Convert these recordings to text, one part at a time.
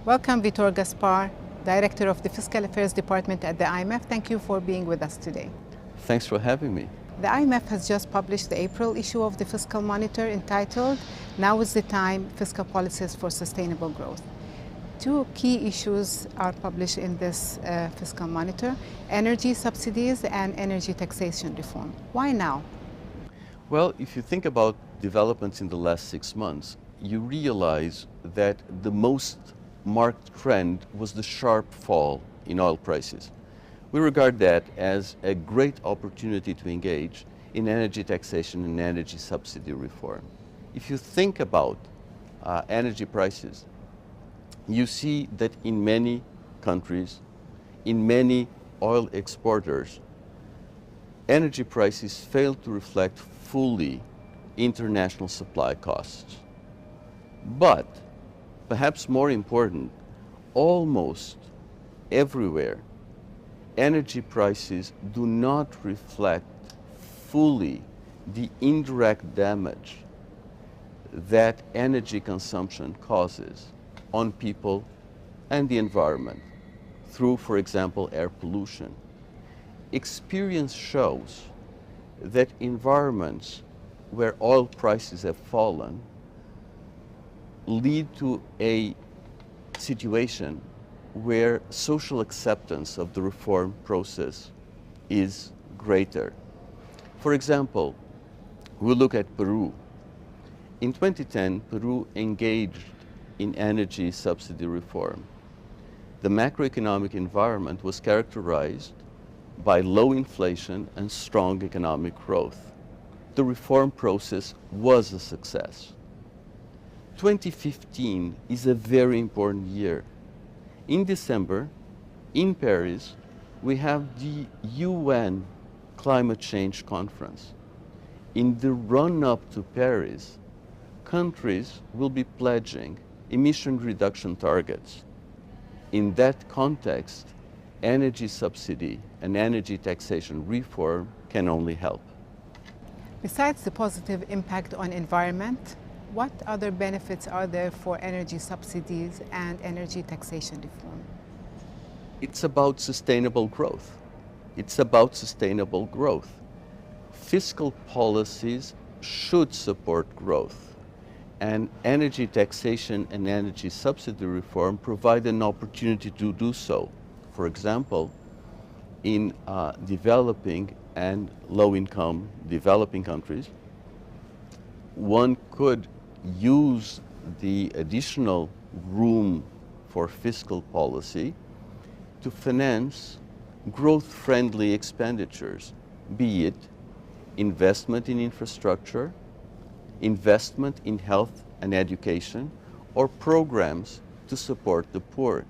Welcome, Vitor Gaspar, Director of the Fiscal Affairs Department at the IMF. Thank you for being with us today. Thanks for having me. The IMF has just published the April issue of the Fiscal Monitor entitled, "Now is the Time, Fiscal Policies for Sustainable Growth." Two key issues are published in this Fiscal Monitor: energy subsidies and energy taxation reform. Why now? Well, if you think about developments in the last 6 months, you realize that the most marked trend was the sharp fall in oil prices. We regard that as a great opportunity to engage in energy taxation and energy subsidy reform. If you think about energy prices, you see that in many countries, in many oil exporters, energy prices fail to reflect fully international supply costs. But, perhaps more important, almost everywhere, energy prices do not reflect fully the indirect damage that energy consumption causes on people and the environment through, for example, air pollution. Experience shows that environments where oil prices have fallen lead to a situation where social acceptance of the reform process is greater. For example, we look at Peru. In 2010, Peru engaged in energy subsidy reform. The macroeconomic environment was characterized by low inflation and strong economic growth. The reform process was a success. 2015 is a very important year. In December, in Paris, we have the UN Climate Change Conference. In the run-up to Paris, countries will be pledging emission reduction targets. In that context, energy subsidy and energy taxation reform can only help. Besides the positive impact on environment, what other benefits are there for energy subsidies and energy taxation reform? It's about sustainable growth. It's about sustainable growth. Fiscal policies should support growth, and energy taxation and energy subsidy reform provide an opportunity to do so. For example, in developing and low-income developing countries, one could use the additional room for fiscal policy to finance growth-friendly expenditures, be it investment in infrastructure, investment in health and education, or programs to support the poor.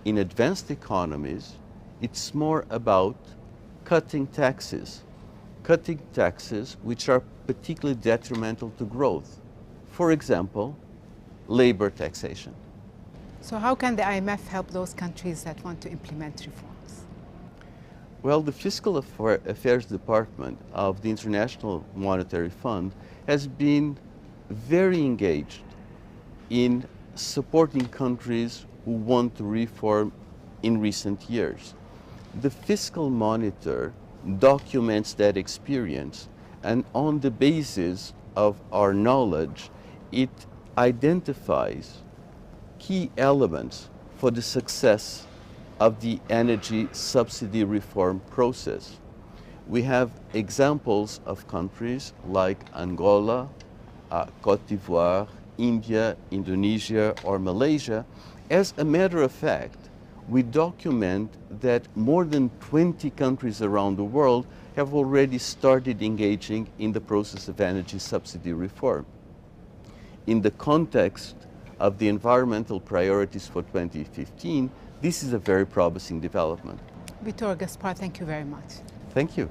In advanced economies, it's more about cutting taxes which are particularly detrimental to growth. For example, labor taxation. So how can the IMF help those countries that want to implement reforms? Well, the Fiscal Affairs Department of the International Monetary Fund has been very engaged in supporting countries who want to reform in recent years. The Fiscal Monitor documents that experience, and on the basis of our knowledge, it identifies key elements for the success of the energy subsidy reform process. We have examples of countries like Angola, Cote d'Ivoire, India, Indonesia, or Malaysia. As a matter of fact, we document that more than 20 countries around the world have already started engaging in the process of energy subsidy reform. In the context of the environmental priorities for 2015, this is a very promising development. Vitor Gaspar, thank you very much. Thank you.